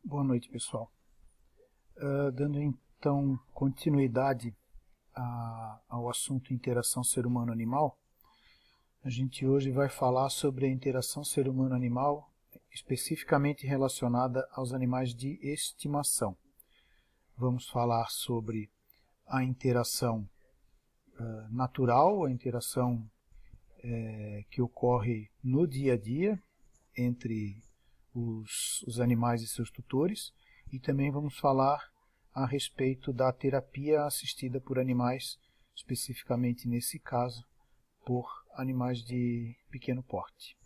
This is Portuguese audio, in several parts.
Boa noite, pessoal. Dando então continuidade ao assunto interação ser humano-animal, a gente hoje vai falar sobre a interação ser humano-animal, especificamente relacionada aos animais de estimação. Vamos falar sobre a interação natural, a interação que ocorre no dia a dia entre os animais e seus tutores, e também vamos falar a respeito da terapia assistida por animais, especificamente nesse caso, por animais de pequeno porte.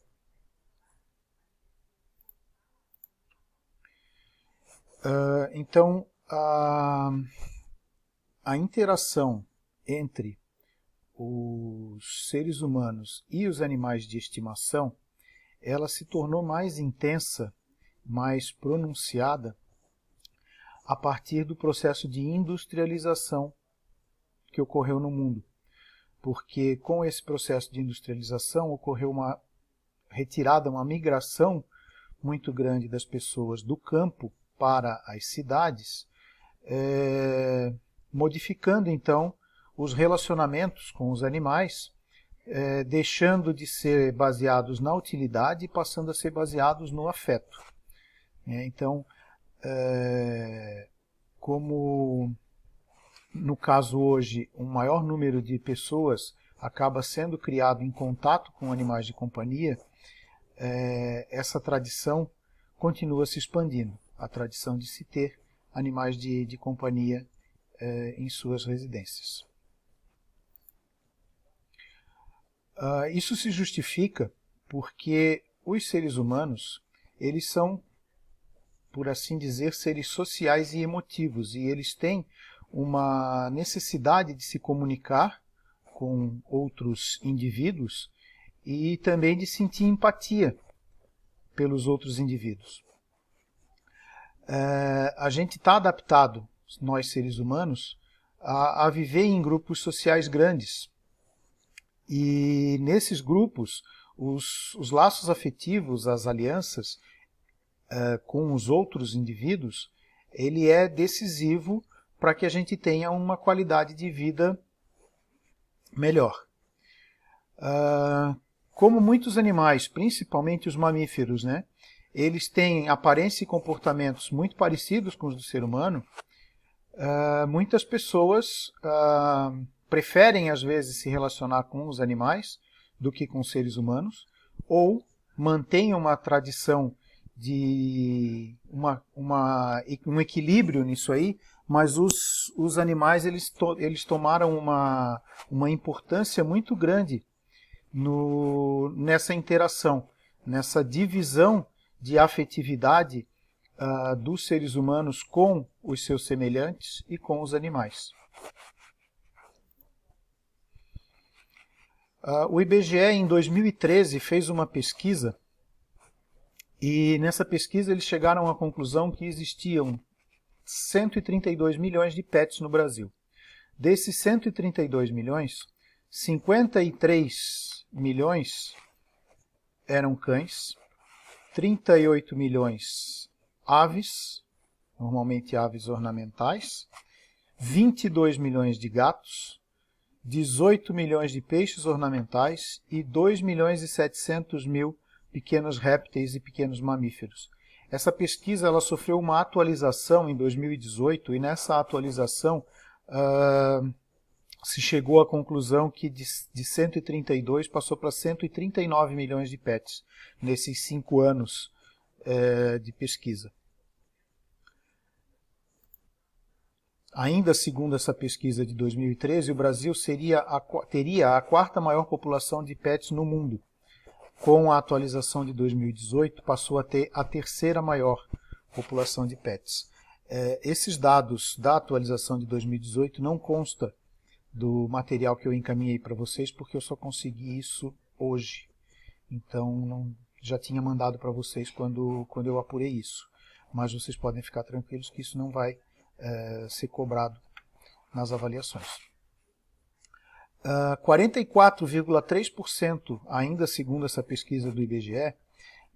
Então, a interação entre os seres humanos e os animais de estimação, ela se tornou mais intensa, mais pronunciada, a partir do processo de industrialização que ocorreu no mundo. Porque com esse processo de industrialização ocorreu uma retirada, uma migração muito grande das pessoas do campo para as cidades, modificando então os relacionamentos com os animais, deixando de ser baseados na utilidade e passando a ser baseados no afeto. Então, como no caso hoje um maior número de pessoas acaba sendo criado em contato com animais de companhia, essa tradição continua se expandindo, a tradição de se ter animais de companhia em suas residências. Isso se justifica porque os seres humanos, eles são, por assim dizer, seres sociais e emotivos, e eles têm uma necessidade de se comunicar com outros indivíduos e também de sentir empatia pelos outros indivíduos. A gente está adaptado, nós seres humanos, a viver em grupos sociais grandes. E nesses grupos, os laços afetivos, as alianças com os outros indivíduos, ele é decisivo para que a gente tenha uma qualidade de vida melhor. Como muitos animais, principalmente os mamíferos, eles têm aparência e comportamentos muito parecidos com os do ser humano, muitas pessoas preferem, às vezes, se relacionar com os animais do que com os seres humanos, ou mantêm uma tradição de um equilíbrio nisso aí, mas os animais eles tomaram uma importância muito grande nessa interação, nessa divisão de afetividade dos seres humanos com os seus semelhantes e com os animais. O IBGE, em 2013, fez uma pesquisa, e nessa pesquisa eles chegaram à conclusão que existiam 132 milhões de pets no Brasil. Desses 132 milhões, 53 milhões eram cães, 38 milhões aves, normalmente aves ornamentais, 22 milhões de gatos, 18 milhões de peixes ornamentais e 2 milhões e 700 mil pequenos répteis e pequenos mamíferos. Essa pesquisa ela sofreu uma atualização em 2018 e nessa atualização se chegou à conclusão que de 132 passou para 139 milhões de pets nesses 5 anos de pesquisa. Ainda segundo essa pesquisa de 2013, o Brasil teria a quarta maior população de pets no mundo. Com a atualização de 2018, passou a ter a terceira maior população de pets. Esses dados da atualização de 2018 não constam do material que eu encaminhei para vocês, porque eu só consegui isso hoje. Então, já tinha mandado para vocês quando eu apurei isso. Mas vocês podem ficar tranquilos que isso não vai ser cobrado nas avaliações. 44,3%, ainda segundo essa pesquisa do IBGE,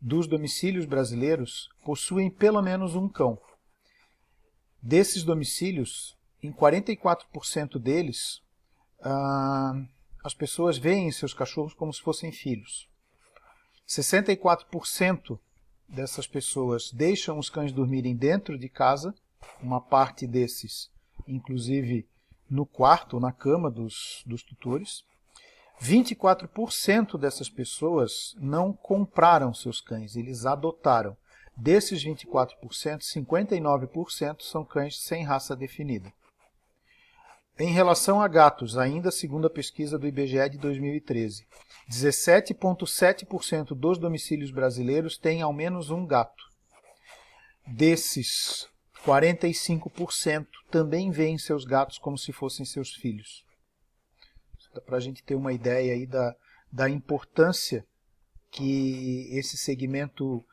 dos domicílios brasileiros possuem pelo menos um cão. Desses domicílios, em 44% deles, as pessoas veem seus cachorros como se fossem filhos. 64% dessas pessoas deixam os cães dormirem dentro de casa, uma parte desses, inclusive, no quarto, na cama dos tutores. 24% dessas pessoas não compraram seus cães, eles adotaram. Desses 24%, 59% são cães sem raça definida. Em relação a gatos, ainda segundo a pesquisa do IBGE de 2013, 17,7% dos domicílios brasileiros têm ao menos um gato. Desses, 45% também veem seus gatos como se fossem seus filhos. Dá para a gente ter uma ideia aí da importância que esse segmento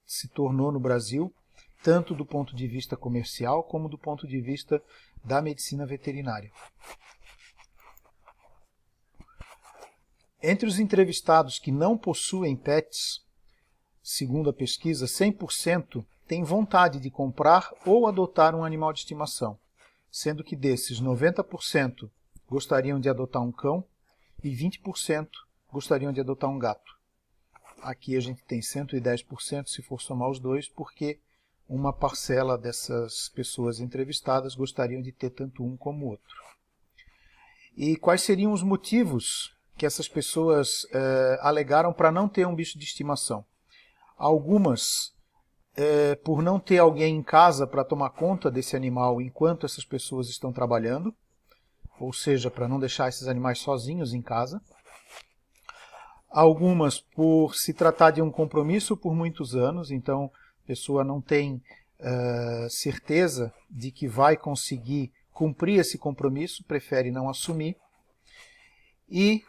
se tornou no Brasil, tanto do ponto de vista comercial como do ponto de vista da medicina veterinária. Entre os entrevistados que não possuem pets, segundo a pesquisa, 100% têm vontade de comprar ou adotar um animal de estimação, sendo que desses 90% gostariam de adotar um cão e 20% gostariam de adotar um gato. Aqui a gente tem 110% se for somar os dois, porque uma parcela dessas pessoas entrevistadas gostariam de ter tanto um como o outro. E quais seriam os motivos que essas pessoas alegaram para não ter um bicho de estimação? Algumas por não ter alguém em casa para tomar conta desse animal enquanto essas pessoas estão trabalhando, ou seja, para não deixar esses animais sozinhos em casa. Algumas por se tratar de um compromisso por muitos anos, então a pessoa não tem certeza de que vai conseguir cumprir esse compromisso, prefere não assumir. E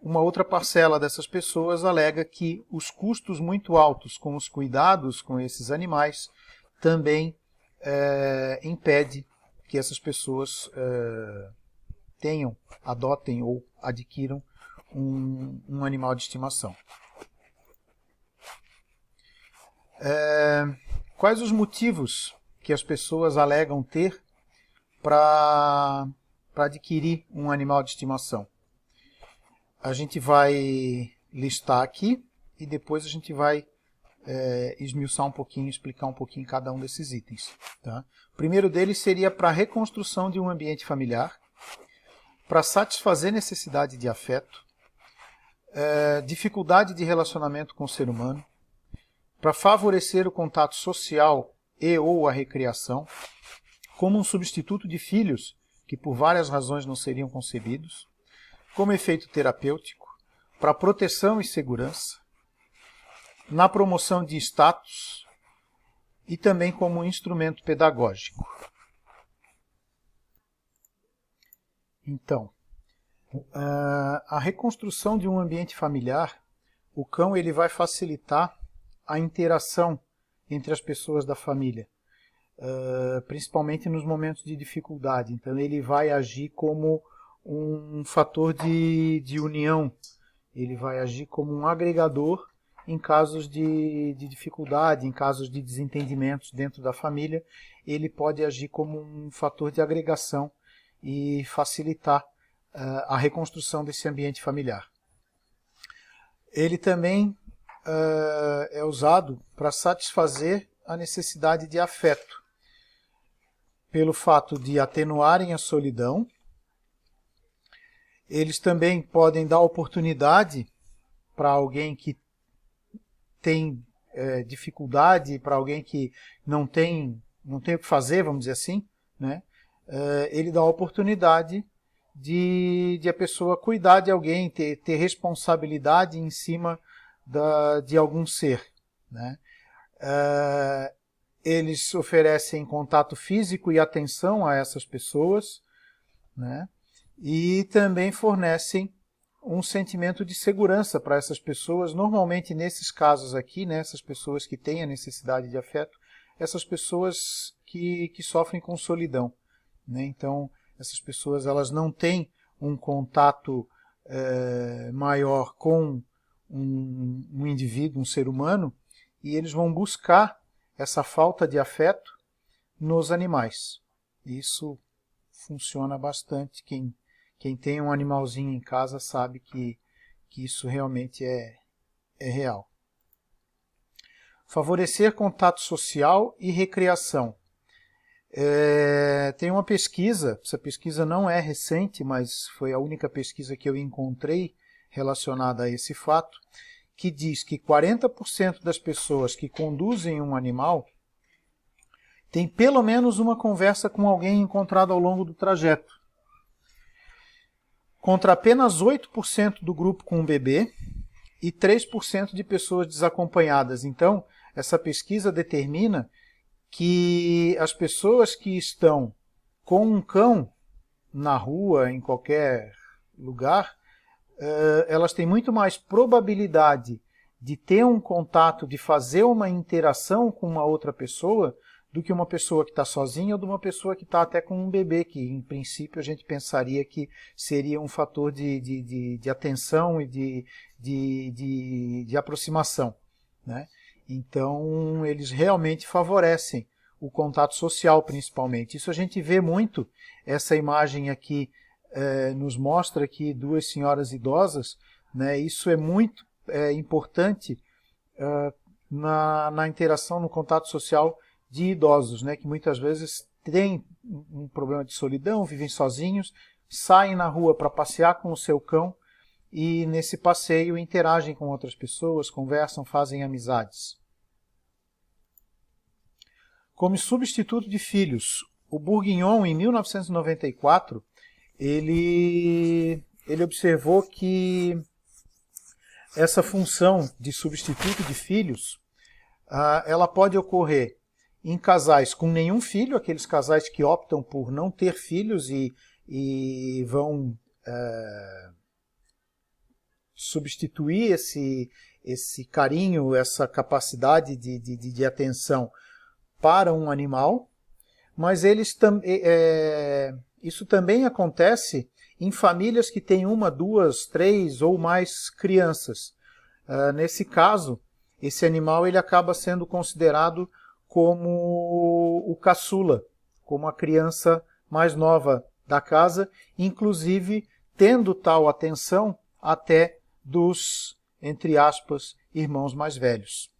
uma outra parcela dessas pessoas alega que os custos muito altos com os cuidados com esses animais também impede que essas pessoas adotem ou adquiram um animal de estimação. Quais os motivos que as pessoas alegam ter para adquirir um animal de estimação? A gente vai listar aqui e depois a gente vai esmiuçar um pouquinho, explicar um pouquinho cada um desses itens. Tá? O primeiro deles seria para a reconstrução de um ambiente familiar, para satisfazer necessidade de afeto, dificuldade de relacionamento com o ser humano, para favorecer o contato social e ou a recreação, como um substituto de filhos que por várias razões não seriam concebidos, como efeito terapêutico, para proteção e segurança, na promoção de status e também como um instrumento pedagógico. Então, a reconstrução de um ambiente familiar, o cão ele vai facilitar a interação entre as pessoas da família, principalmente nos momentos de dificuldade. Então ele vai agir como um fator de união, ele vai agir como um agregador em casos de dificuldade, em casos de desentendimentos dentro da família, ele pode agir como um fator de agregação e facilitar a reconstrução desse ambiente familiar. Ele também é usado para satisfazer a necessidade de afeto, pelo fato de atenuarem a solidão. Eles também podem dar oportunidade para alguém que tem dificuldade, para alguém que não tem o que fazer, vamos dizer assim, né? Ele dá a oportunidade de a pessoa cuidar de alguém, ter responsabilidade em cima de algum ser, né? Eles oferecem contato físico e atenção a essas pessoas, né? E também fornecem um sentimento de segurança para essas pessoas, normalmente nesses casos aqui, né, essas pessoas que têm a necessidade de afeto, essas pessoas que sofrem com solidão, né? Então, essas pessoas elas não têm um contato maior com um indivíduo, um ser humano, e eles vão buscar essa falta de afeto nos animais. Isso funciona bastante. Quem tem um animalzinho em casa sabe que isso realmente é real. Favorecer contato social e recreação. Tem uma pesquisa, essa pesquisa não é recente, mas foi a única pesquisa que eu encontrei relacionada a esse fato, que diz que 40% das pessoas que conduzem um animal tem pelo menos uma conversa com alguém encontrado ao longo do trajeto, contra apenas 8% do grupo com um bebê e 3% de pessoas desacompanhadas. Então, essa pesquisa determina que as pessoas que estão com um cão na rua, em qualquer lugar, elas têm muito mais probabilidade de ter um contato, de fazer uma interação com uma outra pessoa, do que uma pessoa que está sozinha ou de uma pessoa que está até com um bebê, que em princípio a gente pensaria que seria um fator de atenção e de aproximação, né? Então eles realmente favorecem o contato social, principalmente. Isso a gente vê muito. Essa imagem aqui nos mostra aqui duas senhoras idosas, né? Isso é muito importante na interação, no contato social de idosos, né, que muitas vezes têm um problema de solidão, vivem sozinhos, saem na rua para passear com o seu cão e nesse passeio interagem com outras pessoas, conversam, fazem amizades. Como substituto de filhos, o Bourguignon, em 1994, ele observou que essa função de substituto de filhos, ela pode ocorrer em casais com nenhum filho, aqueles casais que optam por não ter filhos e vão substituir esse carinho, essa capacidade de atenção para um animal, mas isso também acontece em famílias que têm uma, duas, três ou mais crianças. Nesse caso, esse animal ele acaba sendo considerado como o caçula, como a criança mais nova da casa, inclusive tendo tal atenção até dos, entre aspas, irmãos mais velhos.